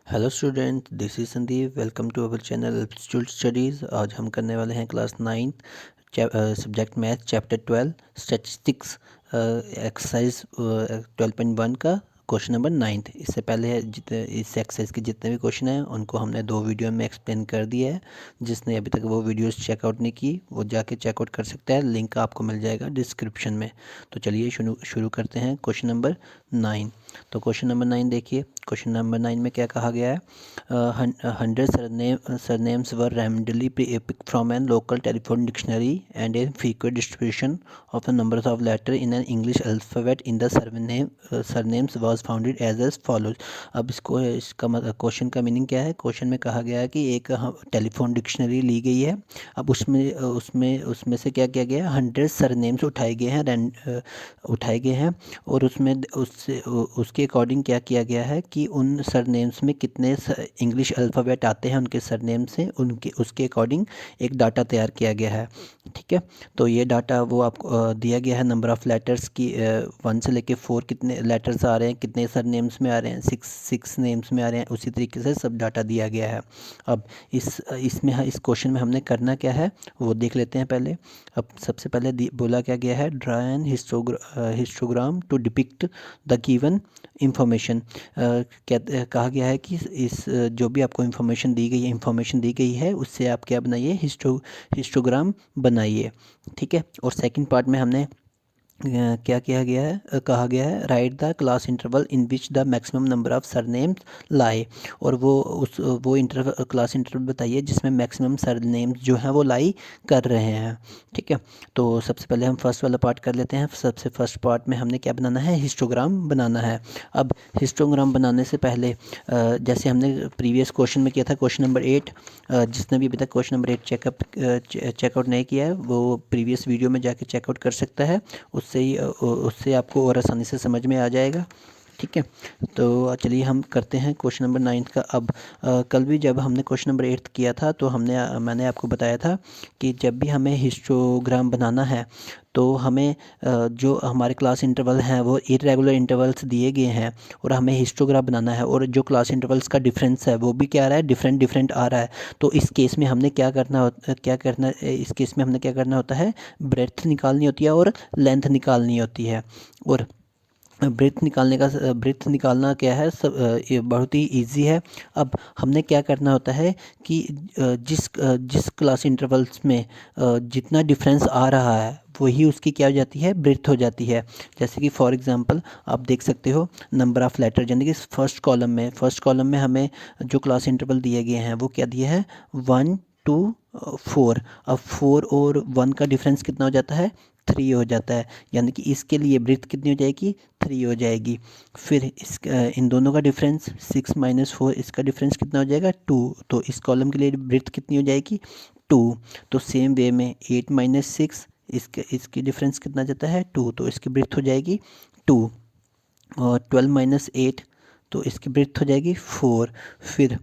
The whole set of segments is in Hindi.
Hello student, this is Sandeep. Welcome to our channel aptitude studies. आज हम करने वाले हैं class 9 subject math chapter 12 statistics exercise 12.1 का क्वेश्चन नंबर 9। इससे पहले इस एक्सरसाइज के जितने भी क्वेश्चन हैं उनको हमने 2 वीडियो में एक्सप्लेन कर दिया है। जिसने अभी तक वो वीडियोस चेकआउट नहीं की वो जाके चेकआउट कर सकता है, लिंक आपको मिल जाएगा डिस्क्रिप्शन में। तो चलिए शुरू करते हैं क्वेश्चन नंबर 9। तो क्वेश्चन नंबर 9 देखिए। क्वेश्चन नंबर 9 में क्या कहा गया है? 100 surnames were randomly picked from an local telephone dictionary and a frequent distribution of the numbers of letters in an English alphabet in the surnames was found as follows। अब इसका क्वेश्चन का मीनिंग क्या है? क्वेश्चन में कहा गया है कि एक टेलीफोन डिक्शनरी ली गई है। अब उसमें उसमें उसमें से क्या किया गया है? 100 सरनेम्स उठाए गए हैं और उसके अकॉर्डिंग क्या किया गया है कि उन सरनेम्स में कितने इंग्लिश अल्फ़ाबेट आते हैं उनके सरनेम से, उनके उसके अकॉर्डिंग एक डाटा तैयार किया गया है। ठीक है, तो ये डाटा वो आपको दिया गया है। नंबर ऑफ़ लेटर्स की 1 से लेके 4 कितने लेटर्स आ रहे हैं, कितने सरनेम्स में आ रहे हैं, 6 नेम्स में आ रहे हैं। उसी तरीके से सब डाटा दिया गया है। अब इस क्वेश्चन में हमने करना क्या है वो देख लेते हैं पहले। अब सबसे पहले बोला क्या गया है? Draw an histogram to depict the given information. कहा गया है कि इस जो भी आपको इंफॉर्मेशन दी गई है उससे आप क्या बनाइए? हिस्टोग्राम बनाइए। ठीक है, और सेकंड पार्ट में हमने क्या किया गया है? कहा गया है right the class interval in which the maximum number of surnames lie. और वो क्लास इंटरवल बताइए जिसमें मैक्सिमम सरनेम्स जो हैं वो लाई कर रहे हैं। ठीक है, तो सबसे पहले हम फर्स्ट वाला पार्ट कर लेते हैं। सबसे फर्स्ट पार्ट में हमने क्या बनाना है? हिस्टोग्राम बनाना है। अब हिस्टोग्राम बनाने से पहले जैसे हमने प्रीवियस क्वेश्चन में किया था क्वेश्चन नंबर 8, जिसने भी अभी तक क्वेश्चन नंबर 8 चेकआउट नहीं किया है वो प्रीवियस वीडियो में जाके चेकआउट कर सकता है। उससे आपको और आसानी से समझ में आ जाएगा। ठीक है, तो चलिए हम करते हैं क्वेश्चन नंबर 9 का। अब कल भी जब हमने क्वेश्चन नंबर 8 किया था तो मैंने आपको बताया था कि जब भी हमें हिस्टोग्राम बनाना है तो हमें जो हमारे क्लास इंटरवल हैं वो इरेगुलर इंटरवल्स दिए गए हैं और हमें हिस्टोग्राम बनाना है। और जो क्लास इंटरवल्स का डिफरेंस है वो भी क्या आ रहा है? डिफरेंट आ रहा है। तो इस केस में हमने इस केस में हमने क्या करना होता है? ब्रेड्थ निकालनी होती है और लेंथ निकालनी होती है। और ब्रेथ निकालना क्या है? ये बहुत ही इजी है। अब हमने क्या करना होता है कि जिस क्लास इंटरवल्स में जितना डिफरेंस आ रहा है वही उसकी क्या हो जाती है? ब्रेथ हो जाती है। जैसे कि फॉर एग्जांपल आप देख सकते हो नंबर ऑफ़ लेटर, यानी कि फर्स्ट कॉलम में हमें जो क्लास इंटरवल दिए गए हैं वो क्या दिए हैं? 1 2 4। अब 4 और 1 का डिफरेंस कितना हो जाता है? 3 हो जाता है। यानी कि इसके लिए ब्रेथ कितनी हो जाएगी? 3 हो जाएगी। फिर इन दोनों का डिफरेंस 6 माइनस 4, इसका डिफरेंस कितना हो जाएगा? 2। तो इस कॉलम के लिए ब्रेथ कितनी हो जाएगी? 2। तो सेम वे में 8 माइनस 6, इसकी डिफरेंस कितना जाता है? 2। तो इसकी ब्रेथ हो जाएगी 2। और 12 माइनस 8, तो इसकी ब्रेथ हो जाएगी 4। फिर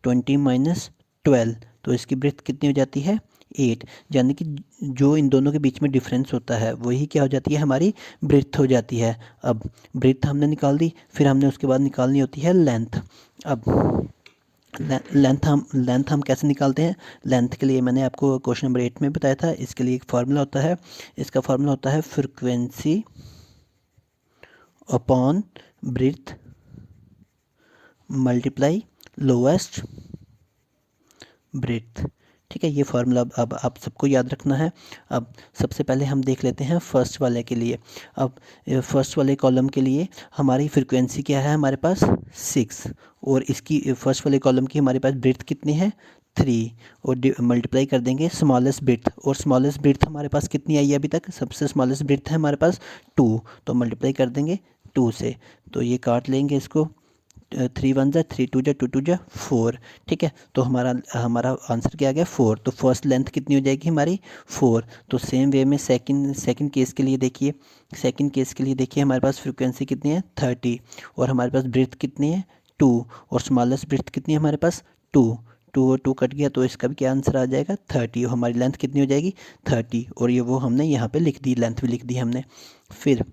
20 माइनस 12, तो इसकी ब्रेथ कितनी हो जाती है? 8। यानी कि जो इन दोनों के बीच में डिफरेंस होता है वही क्या हो जाती है? हमारी ब्रेथ हो जाती है। अब ब्रेथ हमने निकाल दी, फिर हमने उसके बाद निकालनी होती है लेंथ। अब लेंथ हम कैसे निकालते हैं? लेंथ के लिए मैंने आपको क्वेश्चन नंबर 8 में बताया था। इसके लिए एक फार्मूला होता है। इसका फार्मूला होता है frequency upon breadth multiply lowest breadth. ठीक है, ये फार्मूला अब आप सबको याद रखना है। अब सबसे पहले हम देख लेते हैं फर्स्ट वाले के लिए। अब फर्स्ट वाले कॉलम के लिए हमारी फ्रीक्वेंसी क्या है? हमारे पास 6। और इसकी फर्स्ट वाले कॉलम की हमारे पास ब्रेथ कितनी है? 3। और मल्टीप्लाई कर देंगे स्मॉलेस्ट ब्रेथ। और स्मॉलेस्ट ब्रेथ हमारे पास कितनी आई है अभी तक? सबसे स्मॉलेस्ट ब्रेथ है हमारे पास 2। तो मल्टीप्लाई कर देंगे 2 से। तो ये काट लेंगे इसको। 3 1 जा 3 2 जा 2 2 जा 4। ठीक है, तो हमारा आंसर क्या आ गया? 4। तो फर्स्ट लेंथ कितनी हो जाएगी हमारी? 4। तो सेम वे में सेकंड केस के लिए देखिए। हमारे पास फ्रीक्वेंसी कितनी है? 30। और हमारे पास ब्रेथ कितनी है? 2। और स्मॉलेस्ट ब्रेथ कितनी है हमारे पास? 2। 2 और 2 कट गया तो इसका भी क्या आंसर आ जाएगा? 30। और हमारी लेंथ कितनी हो जाएगी? 30। और ये वो हमने यहाँ पे लिख दी, लेंथ भी लिख दी हमने। फिर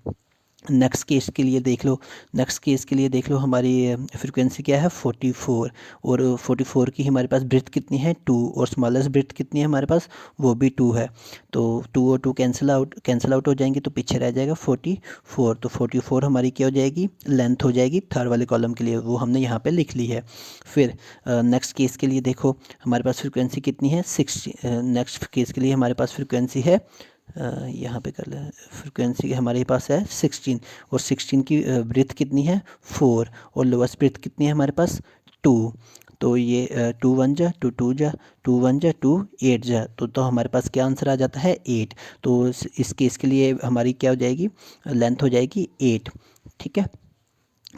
नेक्स्ट केस के लिए देख लो, नेक्स्ट केस के लिए देख लो, हमारी फ्रिक्वेंसी क्या है 44, और 44 की हमारे पास ब्रेथ कितनी है 2, और स्मॉलेस्ट ब्रेथ कितनी है हमारे पास, वो भी 2 है। तो 2 और 2 कैंसिल आउट हो जाएंगे, तो पीछे रह जाएगा 44। तो 44 हमारी क्या हो जाएगी, लेंथ हो जाएगी थर्ड वाले कॉलम के लिए, वो हमने यहाँ पे लिख ली है। फिर नेक्स्ट केस के लिए देखो, हमारे पास फ्रिक्वेंसी कितनी है 60। नेक्स्ट केस के लिए हमारे पास फ्रिक्वेंसी है, यहाँ पे कर ले, फ्रिक्वेंसी हमारे पास है 16, और 16 की ब्रेथ कितनी है 4, और लोवेस्ट ब्रेथ कितनी है हमारे पास 2। तो ये 2 1 जा 2 2 जा 2 1 जा 2 8 जा, तो हमारे पास क्या आंसर आ जाता है 8। तो इस केस के लिए हमारी क्या हो जाएगी, लेंथ हो जाएगी 8। ठीक है।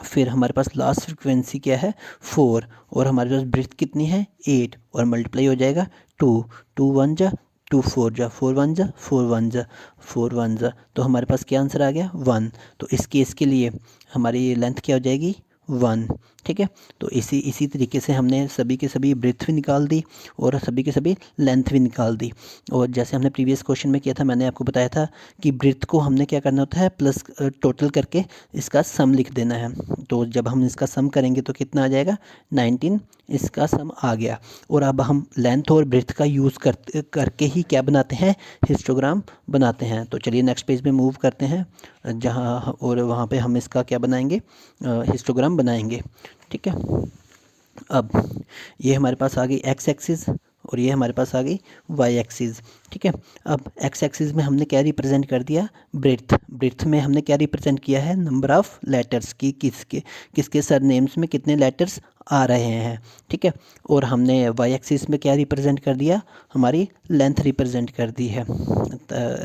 फिर हमारे पास लास्ट फ्रिक्वेंसी क्या है 4, और हमारे पास ब्रेथ कितनी है 8, और मल्टीप्लाई हो जाएगा 2 2 1 जा 2 4 जा 4 1 जा 4 1 जा 4 1 जा, तो हमारे पास क्या आंसर आ गया 1। तो इस केस के लिए हमारी लेंथ क्या हो जाएगी 1। ठीक है। तो इसी तरीके से हमने सभी के सभी ब्रेथ भी निकाल दी और सभी के सभी लेंथ भी निकाल दी। और जैसे हमने प्रीवियस क्वेश्चन में किया था, मैंने आपको बताया था कि ब्रेथ को हमने क्या करना होता है, प्लस टोटल करके इसका सम लिख देना है। तो जब हम इसका सम करेंगे तो कितना आ जाएगा 19, इसका सम आ गया। और अब हम लेंथ और ब्रेथ का यूज़ करके ही क्या बनाते हैं, हिस्टोग्राम बनाते हैं। तो चलिए नेक्स्ट पेज पे मूव करते हैं, जहाँ और वहाँ पे हम इसका क्या बनाएंगे, हिस्टोग्राम बनाएंगे। ठीक है। अब ये हमारे पास आ गई एक्स एक्सिस, और ये हमारे पास आ गई वाई एक्सिस। ठीक है। अब एक्स एक्सिस में हमने क्या रिप्रेजेंट कर दिया, ब्रेथ। ब्रेथ में हमने क्या रिप्रेजेंट किया है, नंबर ऑफ़ लेटर्स की, किसके किसके सर नेम्स में कितने लेटर्स आ रहे हैं। ठीक है। और हमने वाई एक्सिस में क्या रिप्रेजेंट कर दिया, हमारी लेंथ रिप्रेजेंट कर दी है,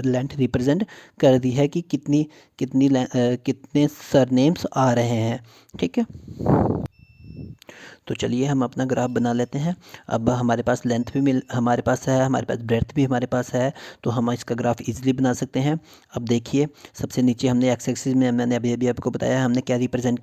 लेंथ रिप्रेजेंट कर दी है कि कितने सर नेम्स आ रहे हैं। ठीक है। तो चलिए हम अपना ग्राफ बना लेते हैं। अब हमारे पास लेंथ भी हमारे पास है, हमारे पास ब्रेथ भी हमारे पास है, तो हम इसका ग्राफ इजीली बना सकते हैं। अब देखिए, सबसे नीचे हमने एक्स एक्सिस में मैंने अभी अभी आपको बताया हमने क्या रिप्रेजेंट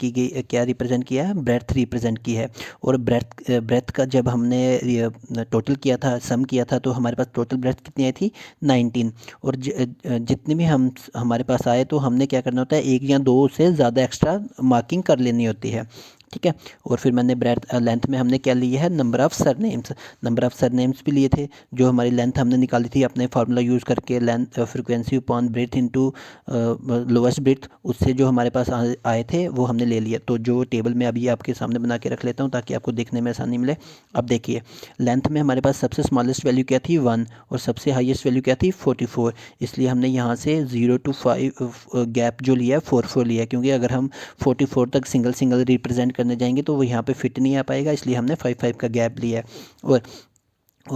किया है, ब्रेथ रिप्रेजेंट की है। और ब्रेथ का जब हमने टोटल किया था, सम किया था, तो हमारे पास टोटल ब्रेथ कितनी आई थी 19। और जितने भी हमारे पास आए, तो हमने क्या करना होता है, एक या दो से ज़्यादा एक्स्ट्रा मार्किंग कर लेनी होती है। ठीक है। और फिर मैंने ब्रेथ लेंथ में हमने क्या लिया है, number of surnames. Number of surnames भी लिए थे, जो हमारी लेंथ हमने निकाली थी अपने फार्मूला यूज़ करके, length frequency upon breadth into lowest breadth, उससे जो हमारे पास आए थे वो हमने ले लिए। तो जो टेबल में अभी आपके सामने बना के रख लेता हूँ ताकि आपको देखने में आसानी मिले। अब देखिए, लेंथ में हमारे पास सबसे स्मॉलेस्ट वैल्यू क्या थी 1, और सबसे हाईएस्ट वैल्यू क्या थी 44। इसलिए हमने यहाँ से 0 to 5 गैप जो लिया है 4 लिया है, क्योंकि अगर हम 44 तक सिंगल रिप्रेजेंट करने जाएंगे तो वो यहाँ पे फिट नहीं आ पाएगा, इसलिए हमने 5 का गैप लिया है। और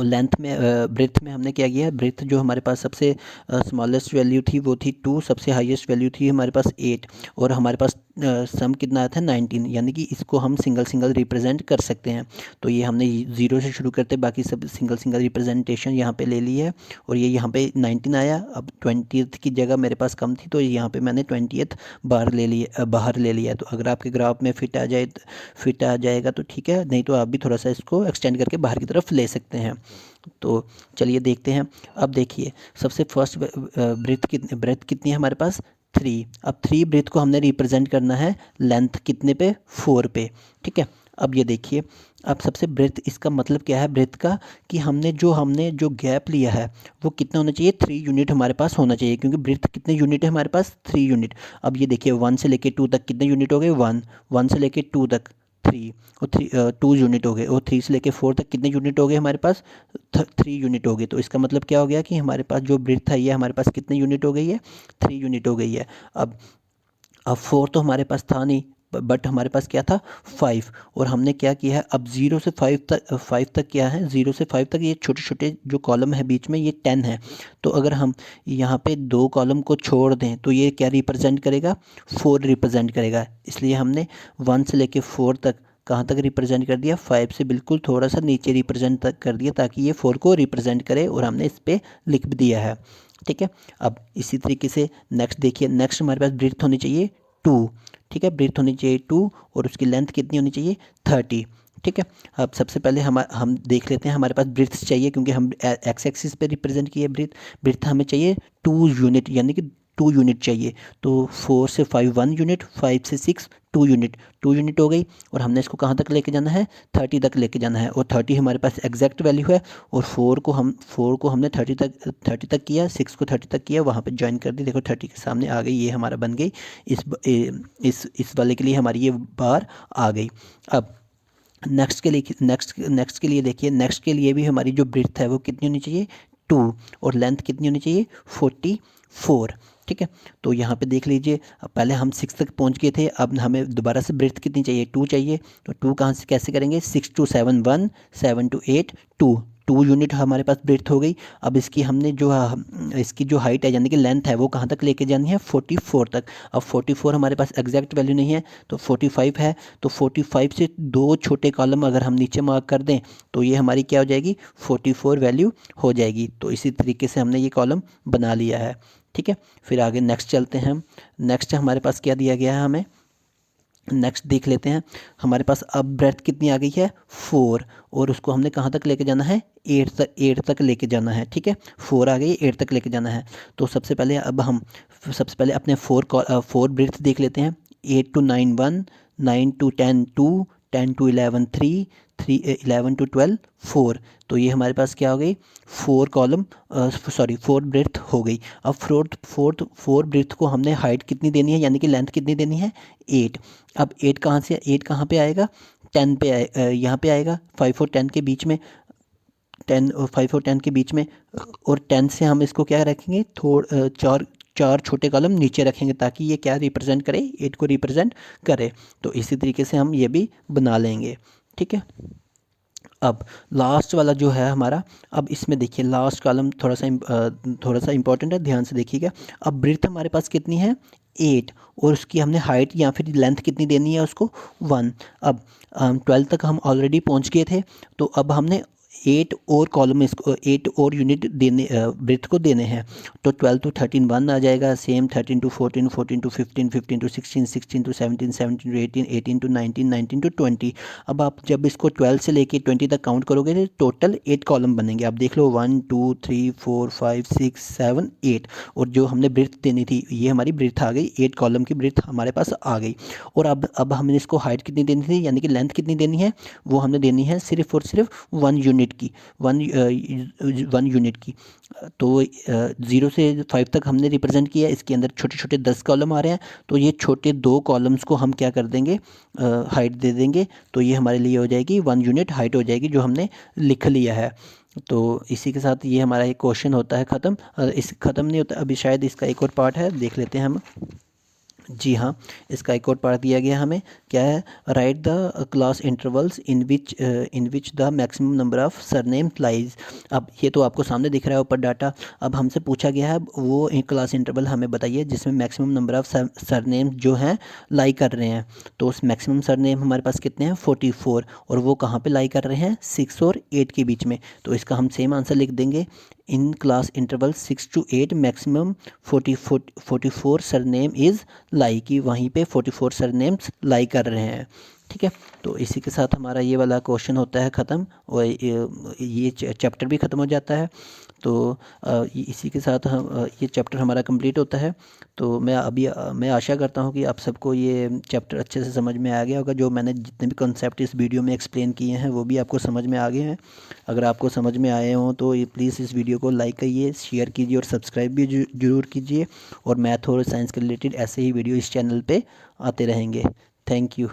लेंथ में ब्रेथ में हमने क्या किया, ब्रेथ जो हमारे पास सबसे स्मॉलेस्ट वैल्यू थी वो थी 2, सबसे हाईएस्ट वैल्यू थी हमारे पास 8, और हमारे पास सम कितना आया था 19, यानी कि इसको हम सिंगल रिप्रेजेंट कर सकते हैं। तो ये हमने 0 से शुरू करते बाकी सब सिंगल रिप्रेजेंटेशन यहाँ पे ले ली है, और ये यहाँ पे 19 आया। अब 20th की जगह मेरे पास कम थी, तो यहाँ पे मैंने 20th बाहर ले लिया। तो अगर आपके ग्राफ में फिट आ जाएगा तो ठीक है, नहीं तो आप भी थोड़ा सा इसको एक्सटेंड करके बाहर की तरफ ले सकते हैं। तो चलिए देखते हैं। अब देखिए, सबसे फर्स्ट ब्रेथ कितनी है हमारे पास 3। अब 3 ब्रेथ को हमने रिप्रेजेंट करना है लेंथ कितने पे 4 पे। ठीक है। अब ये देखिए, अब सबसे ब्रेथ, इसका मतलब क्या है ब्रेथ का, कि हमने जो गैप लिया है वो कितना होना चाहिए, 3 यूनिट हमारे पास होना चाहिए, क्योंकि ब्रेथ कितने यूनिट है हमारे पास 3 यूनिट। अब ये देखिए 1 से लेके 2 तक कितने यूनिट हो गए 1 से लेके 2 तक 3, और 2 यूनिट हो गए, और 3 से लेके 4 तक कितने यूनिट हो गए हमारे पास 3 यूनिट हो गए। तो इसका मतलब क्या हो गया कि हमारे पास जो ब्रेथ है ये हमारे पास कितने यूनिट हो गई है, 3 यूनिट हो गई है। अब 4 तो हमारे पास था नहीं, बट हमारे पास क्या था 5, और हमने क्या किया है, अब 0 से 5 तक क्या है, 0 से 5 तक ये छोटे छोटे जो कॉलम है बीच में ये 10 है। तो अगर हम यहाँ पे 2 कॉलम को छोड़ दें तो ये क्या रिप्रेजेंट करेगा, 4 रिप्रेजेंट करेगा। इसलिए हमने 1 से लेके 4 तक कहाँ तक रिप्रेजेंट कर दिया, 5 से बिल्कुल थोड़ा सा नीचे रिप्रेजेंट तक कर दिया, ताकि ये 4 को रिप्रेजेंट करे, और हमने इस पर लिख भी दिया है। ठीक है। अब इसी तरीके से नेक्स्ट देखिए, नेक्स्ट हमारे पास ब्रेथ होनी चाहिए 2। ठीक है, ब्रेथ होनी चाहिए 2, और उसकी लेंथ कितनी होनी चाहिए 30। ठीक है। अब सबसे पहले हम देख लेते हैं, हमारे पास ब्रेथ्स चाहिए, क्योंकि हम एक्स एक्सिस पे रिप्रेजेंट किए ब्रेथ हमें चाहिए 2 यूनिट, यानी कि 2 यूनिट चाहिए। तो 4 से 5 1 यूनिट, 5 से 6 2 यूनिट, 2 यूनिट हो गई। और हमने इसको कहाँ तक लेके जाना है, 30 तक लेके जाना है। और 30 हमारे पास एग्जैक्ट वैल्यू है। और 4 को हमने 30 तक किया, 6 को 30 तक किया, वहाँ पे ज्वाइन कर दी। देखो 30 के सामने आ गई, ये हमारा बन गई। इस वाले के लिए हमारी ये बार आ गई। अब नेक्स्ट के लिए देखिए, नेक्स्ट के लिए भी हमारी जो ब्रेड्थ है वो कितनी होनी चाहिए, 2। और लेंथ कितनी होनी चाहिए, 44। ठीक है, तो यहाँ पे देख लीजिए, पहले हम 6 तक पहुँच गए थे, अब हमें दोबारा से ब्रेड्थ कितनी चाहिए, 2 चाहिए। तो 2 कहाँ से कैसे करेंगे, 6 to 7 1, 7 to 8 2 यूनिट हमारे पास ब्रेड्थ हो गई। अब इसकी हमने जो इसकी जो हाइट है यानी कि लेंथ है वो कहाँ तक लेके जानी है, 44 तक। अब 44 हमारे पास एग्जैक्ट वैल्यू नहीं है, तो 45 है। तो 45 से 2 छोटे कॉलम अगर हम नीचे मार्क कर दें तो ये हमारी क्या हो जाएगी, 44 वैल्यू हो जाएगी। तो इसी तरीके से हमने ये कॉलम बना लिया है। ठीक है, फिर आगे नेक्स्ट चलते हैं हम। नेक्स्ट हमारे पास क्या दिया गया है, हमें नेक्स्ट देख लेते हैं। हमारे पास अब ब्रेड्थ कितनी आ गई है, 4। और उसको हमने कहाँ तक लेके जाना है, 8 तक लेके जाना है। ठीक है, 4 आ गई, 8 तक लेके जाना है। तो सबसे पहले अपने 4 ब्रेड्थ देख लेते हैं। 8 to 9 1, 9 to 10 2, 10 to 11 3, 11 to 12 4। तो ये हमारे पास क्या हो गई, 4 ब्रेड्थ हो गई। अब फोर ब्रेड्थ को हमने हाइट कितनी देनी है यानी कि लेंथ कितनी देनी है, 8। अब 8 कहाँ पे आएगा, 10 पे यहाँ पे आएगा, 5 और 10 के बीच में, 5 और 10 के बीच में। और 10 से हम इसको क्या रखेंगे, चार छोटे कॉलम नीचे रखेंगे ताकि ये क्या रिप्रेजेंट करे, 8 को रिप्रेजेंट करे। तो इसी तरीके से हम ये भी बना लेंगे। ठीक है, अब लास्ट वाला जो है हमारा, अब इसमें देखिए लास्ट कॉलम थोड़ा सा इंपॉर्टेंट है, ध्यान से देखिएगा। अब ब्रेड्थ हमारे पास कितनी है, 8। और उसकी हमने हाइट या फिर लेंथ कितनी देनी है उसको, 1। अब 12 तक हम ऑलरेडी पहुंच गए थे, तो अब हमने 8 और कॉलम, इसको 8 और यूनिट देने ब्रेड्थ को देने हैं। तो 12 to 13 1 आ जाएगा, same 13 to 14, 14 to 15, 15 to 16, 16 to 17, 17 to 18, 18 to 19, 19 to 20। अब आप जब इसको 12 से लेके 20 तक काउंट करोगे तो टोटल 8 कॉलम बनेंगे। आप देख लो 1 2 3 4 5 6 7 8। और जो हमने ब्रेड्थ देनी थी ये हमारी ब्रेड्थ आ गई, 8 कॉलम की ब्रेड्थ हमारे पास आ गई। और अब हमने इसको हाइट कितनी देनी थी यानी कि लेंथ कितनी देनी है, वो हमने देनी है सिर्फ और सिर्फ 1 यूनिट की, 1 यूनिट की। तो 0 से 5 तक हमने रिप्रेजेंट किया, इसके अंदर छोटे छोटे 10 कॉलम आ रहे हैं। तो ये छोटे 2 कॉलम्स को हम क्या कर देंगे, हाइट दे देंगे। तो ये हमारे लिए हो जाएगी 1 यूनिट हाइट हो जाएगी, जो हमने लिख लिया है। तो इसी के साथ ये हमारा एक क्वेश्चन होता है ख़त्म। इस ख़त्म नहीं होता, अभी शायद इसका एक और पार्ट है, देख लेते हैं हम। जी हाँ, इसका एक और पार्ट दिया गया हमें, क्या है, right the class intervals in which the maximum number of surname lies. अब ये तो आपको सामने दिख रहा है ऊपर डाटा। अब हमसे पूछा गया है वो एक क्लास इंटरवल हमें बताइए जिसमें मैक्सिमम नंबर ऑफ सरनेम जो हैं लाई कर रहे हैं। तो उस मैक्सिमम सरनेम हमारे पास कितने हैं, 44। और वो कहाँ पे लाई कर रहे हैं, 6 और 8 के बीच में। तो इसका हम सेम आंसर लिख देंगे, in class interval 6 to 8 maximum 44 surname is lie, की वहीं पे 44 सरनेम्स लाई कर रहे हैं। ठीक है, तो इसी के साथ हमारा ये वाला क्वेश्चन होता है ख़त्म, और ये चैप्टर भी ख़त्म हो जाता है। तो इसी के साथ हम ये चैप्टर हमारा कंप्लीट होता है। तो मैं आशा करता हूँ कि आप सबको ये चैप्टर अच्छे से समझ में आ गया होगा। जो मैंने जितने भी कॉन्सेप्ट इस वीडियो में एक्सप्लेन किए हैं वो भी आपको समझ में आ गए हैं। अगर आपको समझ में आए हों तो प्लीज़ इस वीडियो को लाइक करिए, शेयर कीजिए और सब्सक्राइब भी ज़रूर कीजिए। और मैथ और साइंस के रिलेटेड ऐसे ही वीडियो इस चैनल पर आते रहेंगे। Thank you.